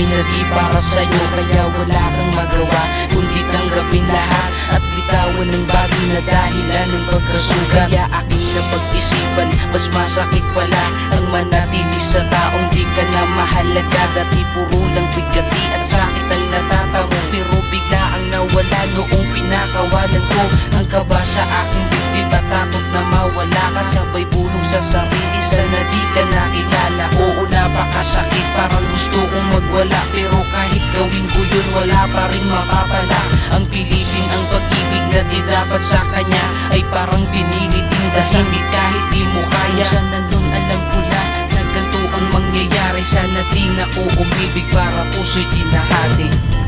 bagay na di para sa'yo, kaya wala kang magawa kundi tanggapin lahat at bitawan ng bagay na dahilan ng pagkasugat. Kaya aking napag-isipan, mas masakit pala ang manatili sa taong di ka na mahalaga. Dati puro lang bigati at sakit ang natatamo, pero bigla ang nawala noong pinakawalan ko ang kaba sa aking dibdib at takot na mawala ka. Sabay bulong sa sarili, sana di ka nakilala. Oo, napakasakit, parang gusto kong magwala, pero kahit gawin ko yun wala pa rin mapapala. Ang pilitin ang pag-ibig na di dapat sa kanya ay parang pinilitin kasangit kahit di mo kaya. Sana nun alam ko na ganito ang mangyayari, sana di na ko umibig para puso'y tinahati.